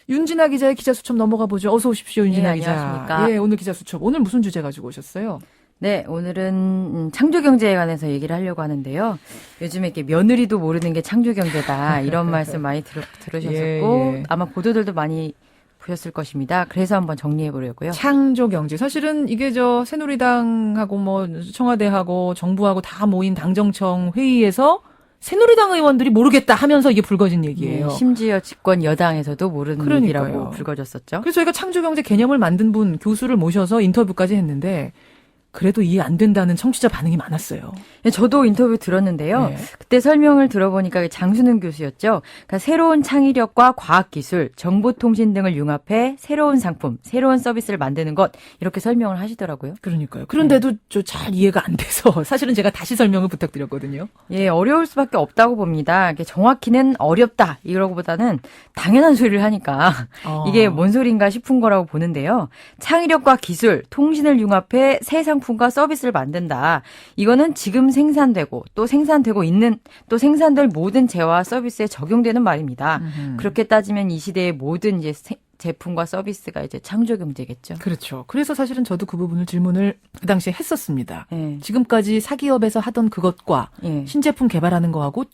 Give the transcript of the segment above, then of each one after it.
윤진아 기자의 기자 수첩 넘어가 보죠. 어서 오십시오, 윤진아 기자. 안녕하십니까. 예, 오늘 기자 수첩. 오늘 무슨 주제 가지고 오셨어요? 네, 오늘은 창조경제에 관해서 얘기를 하려고 하는데요. 요즘에 이렇게 며느리도 모르는 게 창조경제다 이런 말씀 많이 들으셨었고 예. 아마 보도들도 많이 보셨을 것입니다. 그래서 한번 정리해 보려고요. 창조 경제. 사실은 이게 새누리당하고 청와대하고 정부하고 다 모인 당정청 회의에서 새누리당 의원들이 모르겠다 하면서 이게 불거진 얘기예요. 네, 심지어 집권 여당에서도 모르는 그러니까요. 얘기라고 불거졌었죠. 그래서 저희가 창조 경제 개념을 만든 분 교수를 모셔서 인터뷰까지 했는데 그래도 이해 안 된다는 청취자 반응이 많았어요. 네, 저도 인터뷰 들었는데요. 네. 그때 설명을 들어보니까 장순은 교수였죠. 그러니까 새로운 창의력과 과학기술, 정보통신 등을 융합해 새로운 상품, 새로운 서비스를 만드는 것 이렇게 설명을 하시더라고요. 그러니까요. 그런데도 잘 이해가 안 돼서 사실은 제가 다시 설명을 부탁드렸거든요. 예, 어려울 수밖에 없다고 봅니다. 이게 정확히는 어렵다 이러고보다는 당연한 소리를 하니까 이게 뭔 소린가 싶은 거라고 보는데요. 창의력과 기술, 통신을 융합해 새 상품과 서비스를 만든다. 이거는 지금 생산되고 또 생산되고 있는 또 생산될 모든 재화와 서비스에 적용되는 말입니다. 그렇게 따지면 이 시대의 모든 제품과 서비스가 창조 경제겠죠. 그렇죠. 그래서 사실은 저도 그 부분을 질문을 그 당시에 했었습니다. 예. 지금까지 사기업에서 하던 그것과 예. 신제품 개발하는 거하고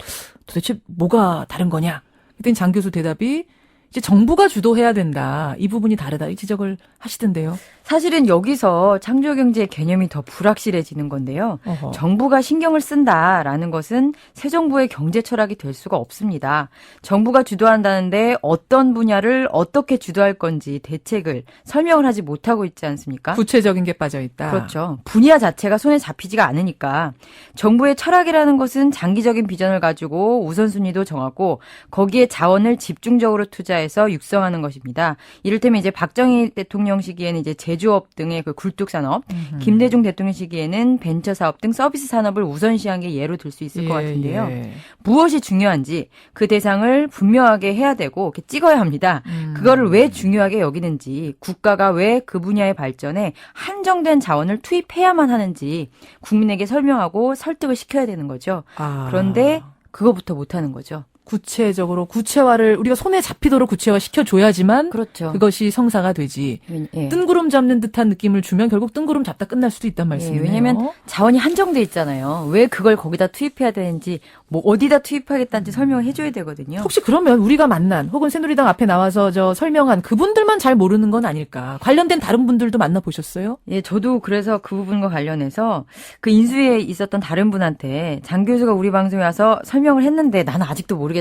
도대체 뭐가 다른 거냐? 그땐 장 교수 대답이 이제 정부가 주도해야 된다. 이 부분이 다르다. 이 지적을 하시던데요. 사실은 여기서 창조경제의 개념이 더 불확실해지는 건데요. 어허. 정부가 신경을 쓴다라는 것은 새 정부의 경제 철학이 될 수가 없습니다. 정부가 주도한다는데 어떤 분야를 어떻게 주도할 건지 대책을 설명을 하지 못하고 있지 않습니까? 구체적인 게 빠져 있다. 그렇죠. 분야 자체가 손에 잡히지가 않으니까 정부의 철학이라는 것은 장기적인 비전을 가지고 우선순위도 정하고 거기에 자원을 집중적으로 투자해서 육성하는 것입니다. 이를테면 이제 박정희 대통령 시기에는 이제 제조업 등의 그 굴뚝 산업, 김대중 대통령 시기에는 벤처 사업 등 서비스 산업을 우선시한 게 예로 들 수 있을 것 같은데요. 예. 무엇이 중요한지 그 대상을 분명하게 해야 되고 이렇게 찍어야 합니다. 그거를 왜 중요하게 여기는지, 국가가 왜 그 분야의 발전에 한정된 자원을 투입해야만 하는지 국민에게 설명하고 설득을 시켜야 되는 거죠. 그런데 그거부터 못하는 거죠. 구체적으로 구체화를 우리가 손에 잡히도록 구체화 시켜줘야지만 그렇죠. 그것이 성사가 되지. 예. 뜬구름 잡는 듯한 느낌을 주면 결국 뜬구름 잡다 끝날 수도 있단 말씀이네요. 왜냐하면 자원이 한정돼 있잖아요. 왜 그걸 거기다 투입해야 되는지, 뭐 어디다 투입하겠다는지 설명을 해줘야 되거든요. 혹시 그러면 우리가 만난 혹은 새누리당 앞에 나와서 설명한 그분들만 잘 모르는 건 아닐까? 관련된 다른 분들도 만나보셨어요? 예, 저도 그래서 그 부분과 관련해서 그 인수위에 있었던 다른 분한테 장 교수가 우리 방송에 와서 설명을 했는데 나는 아직도 모르겠다.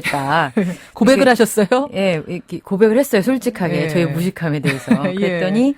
고백을 하셨어요? 예, 이렇게 고백을 했어요. 솔직하게 예. 저의 무식함에 대해서. 예. 그랬더니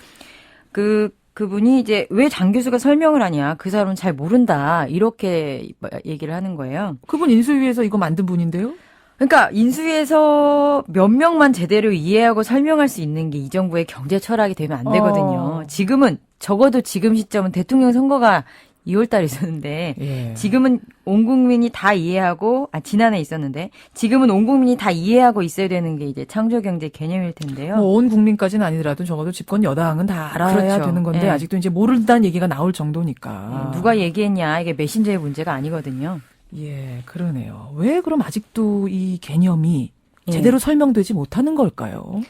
그분이 이제 왜 장 교수가 설명을 하냐? 그 사람은 잘 모른다. 이렇게 얘기를 하는 거예요. 그분 인수위에서 이거 만든 분인데요? 그러니까 인수위에서 몇 명만 제대로 이해하고 설명할 수 있는 게 이 정부의 경제 철학이 되면 안 되거든요. 지금은 적어도 지금 시점은 대통령 선거가 2월 달에 있었는데 예. 지금은 온 국민이 다 이해하고 지난해 있었는데 지금은 온 국민이 다 이해하고 있어야 되는 게 이제 창조 경제 개념일 텐데요. 온 국민까지는 아니더라도 적어도 집권 여당은 다 알아야 그렇죠. 되는 건데 예. 아직도 이제 모른다는 얘기가 나올 정도니까. 누가 얘기했냐 이게 메신저의 문제가 아니거든요. 예, 그러네요. 왜 그럼 아직도 이 개념이 예. 제대로 설명되지 못하는 걸까요?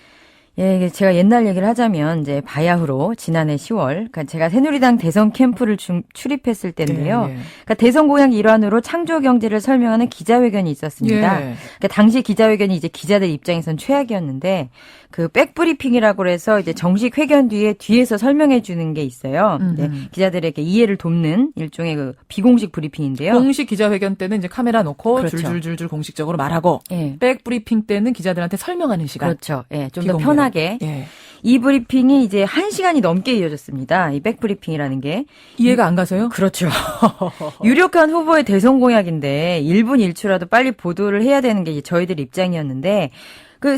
예, 이게 제가 옛날 얘기를 하자면 이제 바야흐로 지난해 10월, 그러니까 제가 새누리당 대선 캠프를 출입했을 때인데요. 예, 예. 그러니까 대선 공약 일환으로 창조 경제를 설명하는 기자회견이 있었습니다. 예. 그러니까 당시 기자회견이 이제 기자들 입장에선 최악이었는데 그 백브리핑이라고 해서 이제 정식 회견 뒤에서 설명해 주는 게 있어요. 이제 기자들에게 이해를 돕는 일종의 그 비공식 브리핑인데요. 공식 기자회견 때는 이제 카메라 놓고 그렇죠. 줄줄줄줄 공식적으로 말하고 예. 백브리핑 때는 기자들한테 설명하는 시간. 그렇죠. 예, 좀 더 비공개로. 편하게. 예. 이 브리핑이 이제 1시간이 넘게 이어졌습니다. 이 백브리핑이라는 게. 이해가 안 가서요? 그렇죠. 유력한 후보의 대선 공약인데 1분 1초라도 빨리 보도를 해야 되는 게 저희들 입장이었는데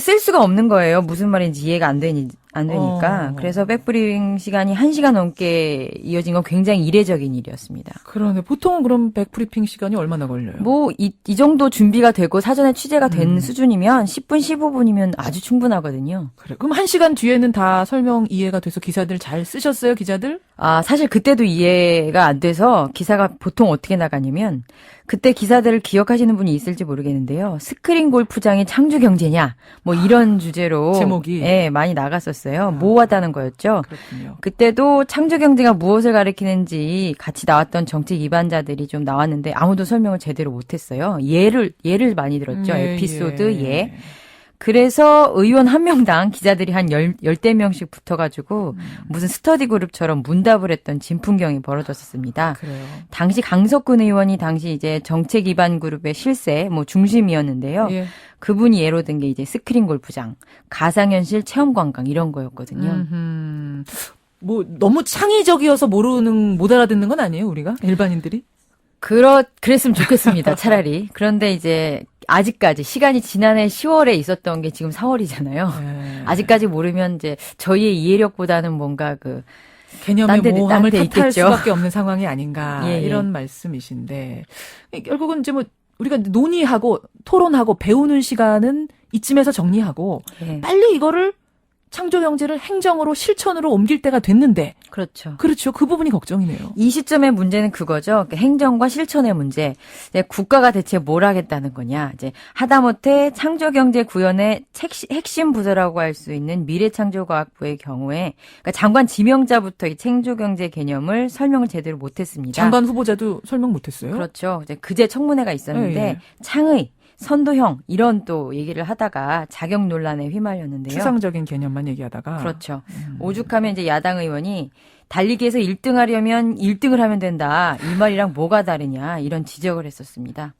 쓸 수가 없는 거예요. 무슨 말인지 이해가 안 되니까. 그래서 백브리핑 시간이 1시간 넘게 이어진 건 굉장히 이례적인 일이었습니다. 그러네. 보통은 그럼 백브리핑 시간이 얼마나 걸려요? 뭐 이 정도 준비가 되고 사전에 취재가 된 수준이면 10분, 15분이면 아주 충분하거든요. 그래. 그럼 1시간 뒤에는 다 설명 이해가 돼서 기사들 잘 쓰셨어요, 기자들? 사실 그때도 이해가 안 돼서 기사가 보통 어떻게 나가냐면 그때 기사들을 기억하시는 분이 있을지 모르겠는데요. 스크린 골프장이 창조 경제냐 뭐 이런 주제로 제목이 예, 많이 나갔었어요. 모호하다는 거였죠. 그렇군요. 그때도 창조 경제가 무엇을 가리키는지 같이 나왔던 정책 위반자들이 좀 나왔는데 아무도 설명을 제대로 못했어요. 예를 많이 들었죠. 에피소드 예. 그래서 의원 한 명당 기자들이 한 열대 명씩 붙어가지고 무슨 스터디 그룹처럼 문답을 했던 진풍경이 벌어졌었습니다. 그래요. 당시 강석군 의원이 당시 이제 정책 위반 그룹의 실세 뭐 중심이었는데요. 예. 그분이 예로 든 게 이제 스크린 골프장, 가상현실 체험 관광 이런 거였거든요. 뭐 너무 창의적이어서 못 알아듣는 건 아니에요, 우리가? 일반인들이? 그랬으면 좋겠습니다. 차라리. 그런데 이제 아직까지 시간이 지난해 10월에 있었던 게 지금 4월이잖아요. 예. 아직까지 모르면 이제 저희의 이해력보다는 뭔가 개념의 모호함을 딴데 탓할 있겠죠. 수밖에 없는 상황이 아닌가 예, 예. 이런 말씀이신데 결국은 이제 뭐 우리가 논의하고 토론하고 배우는 시간은 이쯤에서 정리하고 예. 빨리 이거를 창조 경제를 행정으로 실천으로 옮길 때가 됐는데 그렇죠. 그렇죠. 그 부분이 걱정이네요. 이 시점의 문제는 그거죠. 그러니까 행정과 실천의 문제. 이제 국가가 대체 뭘 하겠다는 거냐. 이제 하다못해 창조경제 구현의 핵심 부서라고 할 수 있는 미래창조과학부의 경우에 그러니까 장관 지명자부터 이 창조경제 개념을 설명을 제대로 못했습니다. 장관 후보자도 설명 못했어요. 그렇죠. 이제 그제 청문회가 있었는데 예, 예. 창의, 선도형 이런 또 얘기를 하다가 자격 논란에 휘말렸는데요. 추상적인 개념만 얘기하다가 그렇죠. 오죽하면 이제 야당 의원이 달리기에서 1등 하려면 1등을 하면 된다. 이 말이랑 뭐가 다르냐. 이런 지적을 했었습니다.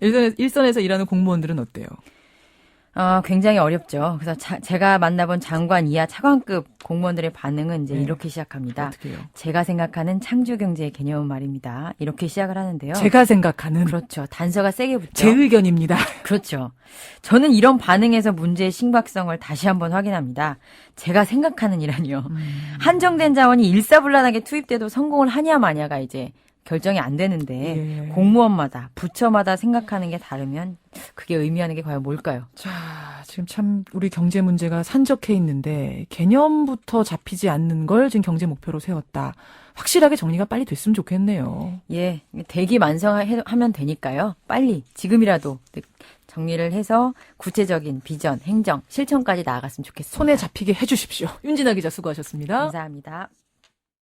일선에서 일하는 공무원들은 어때요? 굉장히 어렵죠. 그래서 제가 만나본 장관 이하 차관급 공무원들의 반응은 이제 네. 이렇게 시작합니다. 어떻게 해요? 제가 생각하는 창조경제의 개념은 말입니다. 이렇게 시작을 하는데요. 제가 생각하는 그렇죠. 단서가 세게 붙죠. 제 의견입니다. 그렇죠. 저는 이런 반응에서 문제의 심각성을 다시 한번 확인합니다. 제가 생각하는 이라니요. 한정된 자원이 일사불란하게 투입돼도 성공을 하냐 마냐가 이제 결정이 안 되는데 예. 공무원마다 부처마다 생각하는 게 다르면 그게 의미하는 게 과연 뭘까요? 자, 지금 참 우리 경제 문제가 산적해 있는데 개념부터 잡히지 않는 걸 지금 경제 목표로 세웠다. 확실하게 정리가 빨리 됐으면 좋겠네요. 예, 대기만성하면 되니까요. 빨리 지금이라도 정리를 해서 구체적인 비전, 행정, 실천까지 나아갔으면 좋겠습니다. 손에 잡히게 해주십시오. 윤진아 기자 수고하셨습니다. 감사합니다.